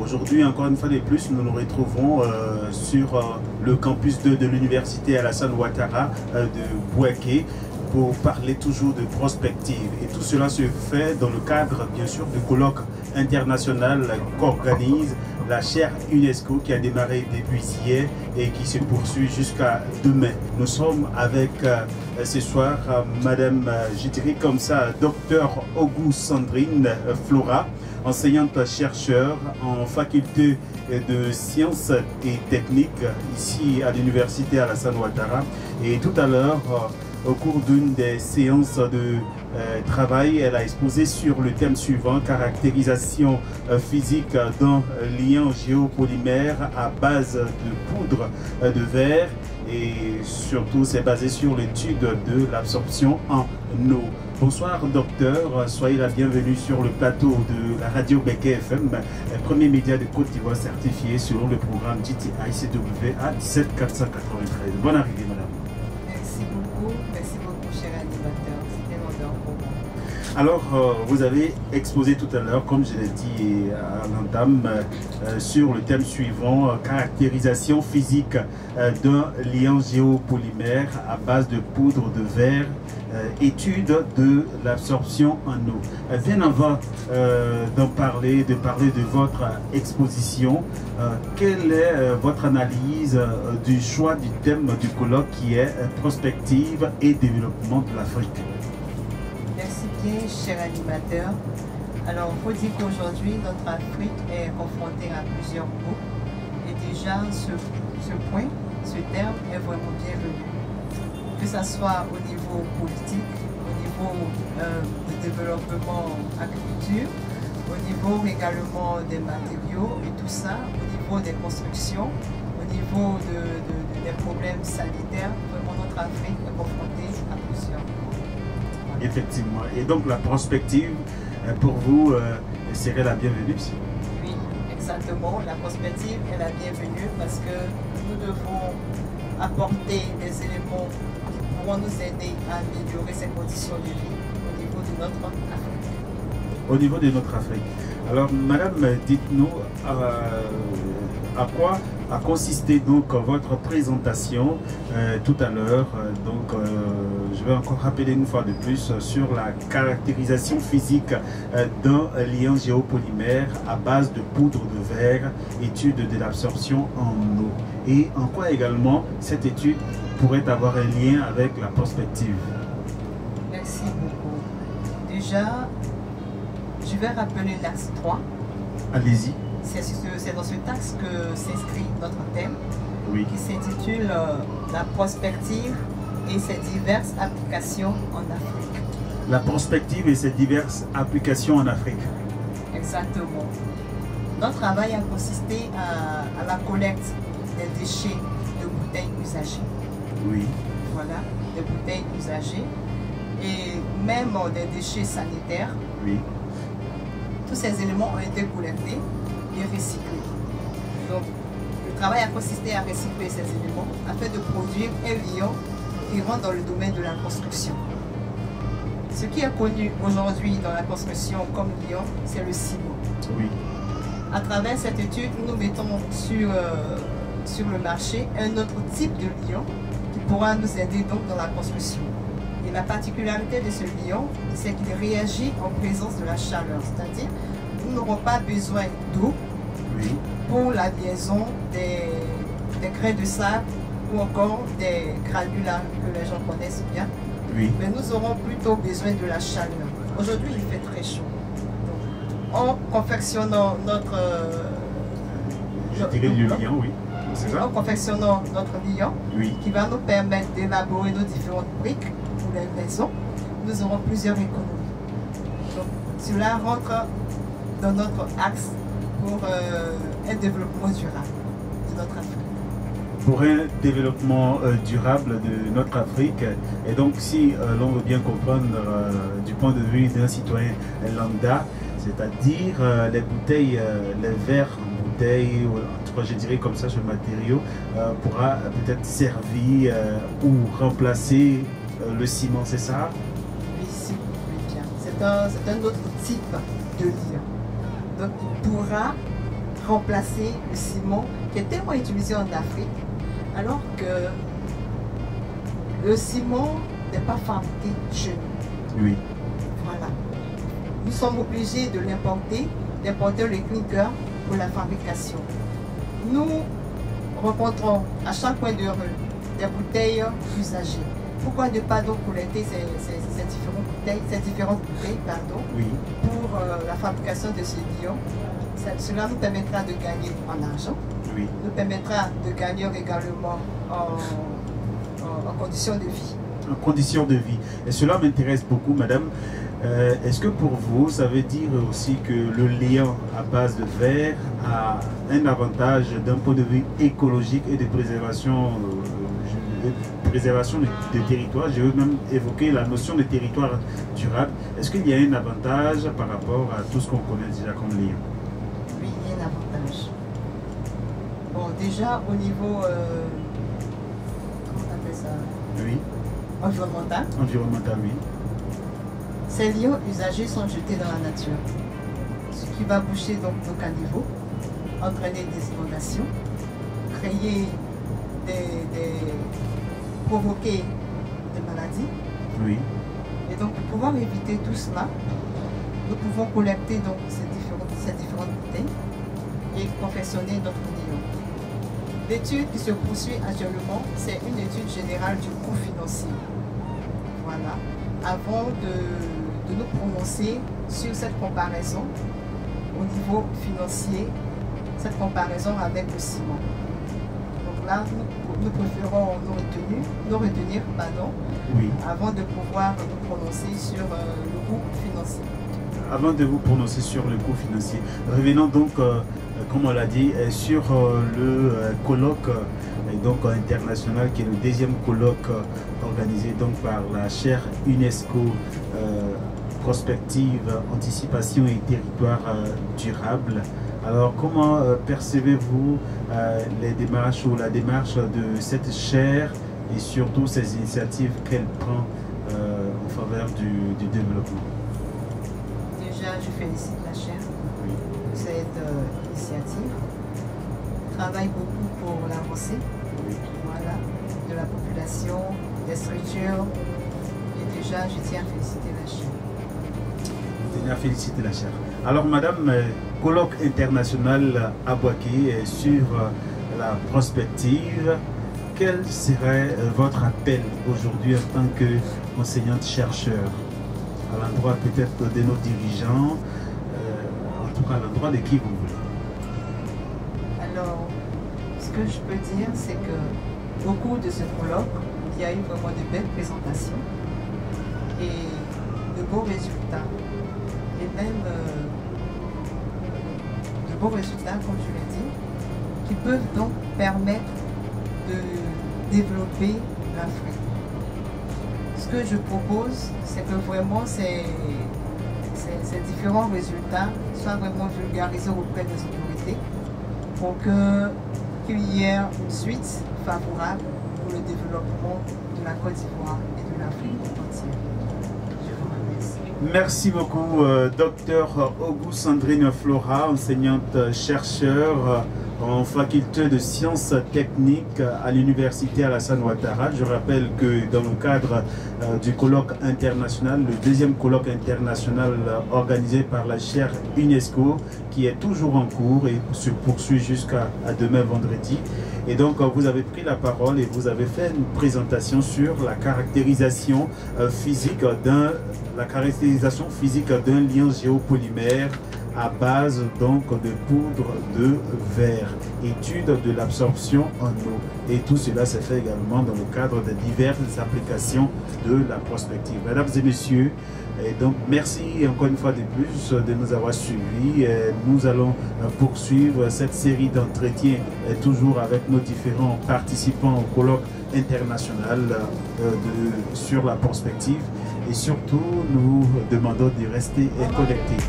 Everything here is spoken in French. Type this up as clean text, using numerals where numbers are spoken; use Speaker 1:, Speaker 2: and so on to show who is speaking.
Speaker 1: Aujourd'hui, encore une fois de plus, nous nous retrouvons sur le campus 2 de l'université Alassane Ouattara de Bouaké pour parler toujours de prospective. Et tout cela se fait dans le cadre, bien sûr, du colloque international qu'organise la chaire UNESCO qui a démarré début hier et qui se poursuit jusqu'à demain. Nous sommes avec ce soir Madame, je dirais comme ça, Docteur Auguste Sandrine Flora, enseignante-chercheur en faculté de sciences et techniques ici à l'université Alassane Ouattara. Et tout à l'heure, au cours d'une des séances de travail, elle a exposé sur le thème suivant: caractérisation physique d'un liant géopolymère à base de poudre de verre, et surtout c'est basé sur l'étude de l'absorption en eau. Bonsoir docteur, soyez la bienvenue sur le plateau de la radio Beke FM, premier média de Côte d'Ivoire certifié selon le programme GTI-CW à 17493. Bonne arrivée madame.
Speaker 2: Merci beaucoup cher animateur, c'était un honneur pour moi.
Speaker 1: Alors, vous avez exposé tout à l'heure, comme je l'ai dit à l'entame, sur le thème suivant, caractérisation physique d'un liant géopolymère à base de poudre de verre, étude de l'absorption en eau. Bien avant de parler de votre exposition, quelle est votre analyse du choix du thème du colloque qui est prospective et développement de l'Afrique?
Speaker 2: Merci bien, cher animateur. Alors, il faut dire qu'aujourd'hui, notre Afrique est confrontée à plusieurs groupes. Et déjà, ce terme est vraiment bienvenu. Que ce soit au niveau politique, au niveau du développement agriculture, au niveau également des matériaux et tout ça, au niveau des constructions, au niveau des problèmes sanitaires. Vraiment, notre Afrique est confrontée à plusieurs groupes.
Speaker 1: Effectivement. Et donc la prospective, pour vous, serait la bienvenue?
Speaker 2: Oui, exactement. La prospective est la bienvenue parce que nous devons apporter des éléments qui pourront nous aider à améliorer ces conditions de vie au niveau de notre Afrique.
Speaker 1: Au niveau de notre Afrique. Alors, madame, dites-nous à quoi a consisté donc votre présentation tout à l'heure. Je vais encore rappeler une fois de plus sur la caractérisation physique d'un liant géopolymère à base de poudre de verre, étude de l'absorption en eau. Et en quoi également cette étude pourrait avoir un lien avec la prospective?
Speaker 2: Merci beaucoup. Déjà, je vais rappeler l'axe 3.
Speaker 1: Allez-y.
Speaker 2: C'est dans ce axe que s'inscrit notre thème,
Speaker 1: oui,
Speaker 2: qui s'intitule La prospective et ses diverses applications en Afrique.
Speaker 1: La prospective et ses diverses applications en Afrique.
Speaker 2: Exactement. Notre travail a consisté à la collecte des déchets de bouteilles usagées.
Speaker 1: Oui.
Speaker 2: Voilà, des bouteilles usagées et même des déchets sanitaires.
Speaker 1: Oui.
Speaker 2: Tous ces éléments ont été collectés et recyclés. Donc, le travail a consisté à recycler ces éléments afin de produire un liant qui rentre dans le domaine de la construction. Ce qui est connu aujourd'hui dans la construction comme liant, c'est le ciment.
Speaker 1: Oui.
Speaker 2: À travers cette étude, nous mettons sur le marché un autre type de liant qui pourra nous aider donc dans la construction. Et la particularité de ce liant, c'est qu'il réagit en présence de la chaleur, c'est-à-dire nous n'aurons pas besoin d'eau, oui, pour la liaison des grains de sable ou encore des granulats que les gens connaissent bien.
Speaker 1: Oui.
Speaker 2: Mais nous aurons plutôt besoin de la chaleur. Aujourd'hui, il fait très chaud. Donc, en confectionnant notre
Speaker 1: liant, oui.
Speaker 2: En confectionnant notre liant,
Speaker 1: oui,
Speaker 2: qui va nous permettre d'élaborer nos différentes briques pour les maisons, nous aurons plusieurs économies. Donc, cela rentre dans notre axe pour un développement durable de notre Afrique.
Speaker 1: Pour un développement durable de notre Afrique, et donc si l'on veut bien comprendre du point de vue d'un citoyen lambda, c'est-à-dire les bouteilles, les verres en bouteille, en tout cas je dirais comme ça ce matériau, pourra peut-être servir ou remplacer le ciment, c'est ça?
Speaker 2: Oui, si vous voulez bien. C'est un autre type de liant. Donc il pourra remplacer le ciment qui est tellement utilisé en Afrique, alors que le ciment n'est pas fabriqué chez nous.
Speaker 1: Oui.
Speaker 2: Voilà. Nous sommes obligés de l'importer, d'importer le clinker pour la fabrication. Nous rencontrons à chaque coin de rue des bouteilles usagées. Pourquoi ne pas donc collecter ces différentes bouteilles
Speaker 1: oui.
Speaker 2: pour la fabrication de ce lion? Cela nous permettra de gagner en argent,
Speaker 1: oui.
Speaker 2: nous permettra de gagner également en conditions de vie.
Speaker 1: En conditions de vie. Et cela m'intéresse beaucoup, madame. Est-ce que pour vous, ça veut dire aussi que le lion à base de verre a un avantage d'un point de vue écologique et de préservation des territoires? Je veux même évoquer la notion de territoire durable. Est-ce qu'il y a un avantage par rapport à tout ce qu'on connaît déjà comme lion?
Speaker 2: Oui, il y a un avantage. Bon, déjà au niveau, comment on appelle ça?
Speaker 1: Oui.
Speaker 2: Environnemental.
Speaker 1: Environnemental, oui.
Speaker 2: Ces lions usagés sont jetés dans la nature, ce qui va boucher donc nos caniveaux, entraîner des inondations, créer provoquer des maladies.
Speaker 1: Oui.
Speaker 2: Et donc pour pouvoir éviter tout cela, nous pouvons collecter donc ces différentes bouteilles et confectionner notre lion. L'étude qui se poursuit actuellement, c'est une étude générale du coût financier. Voilà. Avant de nous prononcer sur cette comparaison au niveau financier, cette comparaison avec le ciment. Donc là, nous préférons nous retenir
Speaker 1: oui.
Speaker 2: avant de pouvoir nous prononcer sur le coût financier.
Speaker 1: Avant de vous prononcer sur le coût financier, revenons donc, comme on l'a dit, sur le colloque donc international qui est le deuxième colloque organisé donc par la chaire UNESCO prospective, anticipation et territoire durable. Alors comment percevez-vous les démarches ou la démarche de cette chaire et surtout ces initiatives qu'elle prend en faveur du développement?
Speaker 2: Déjà, je félicite la chaire de cette initiative. Elle travaille beaucoup pour l'avancée. Voilà, de la population, des structures. Et déjà, je tiens à féliciter la chaire.
Speaker 1: Je tiens à féliciter la chaire. Alors, madame, colloque international à Bouaké sur la prospective, quel serait votre appel aujourd'hui en tant qu'enseignante-chercheur à l'endroit peut-être de nos dirigeants, en tout cas à l'endroit de qui vous voulez?
Speaker 2: Alors, ce que je peux dire, c'est que au cours de ce colloque, il y a eu vraiment de belles présentations et de beaux résultats. Et même de beaux résultats, comme je l'ai dit, qui peuvent donc permettre de développer l'Afrique. Ce que je propose, c'est que vraiment ces différents résultats soient vraiment vulgarisés auprès des autorités pour qu'il y ait une suite favorable pour le développement de la Côte d'Ivoire et de l'Afrique entière. Je vous remercie.
Speaker 1: Merci beaucoup, Dr Auguste Sandrine Flora, enseignante-chercheur en faculté de sciences techniques à l'université Alassane Ouattara. Je rappelle que dans le cadre du colloque international, le deuxième colloque international organisé par la chaire UNESCO, qui est toujours en cours et se poursuit jusqu'à demain vendredi. Et donc vous avez pris la parole et vous avez fait une présentation sur la caractérisation physique d'un liant géopolymère à base donc de poudre de verre, étude de l'absorption en eau. Et tout cela s'est fait également dans le cadre de diverses applications de la prospective. Mesdames et messieurs, et donc merci encore une fois de plus de nous avoir suivis. Nous allons poursuivre cette série d'entretiens toujours avec nos différents participants au colloque international sur la prospective. Et surtout, nous demandons de rester connectés.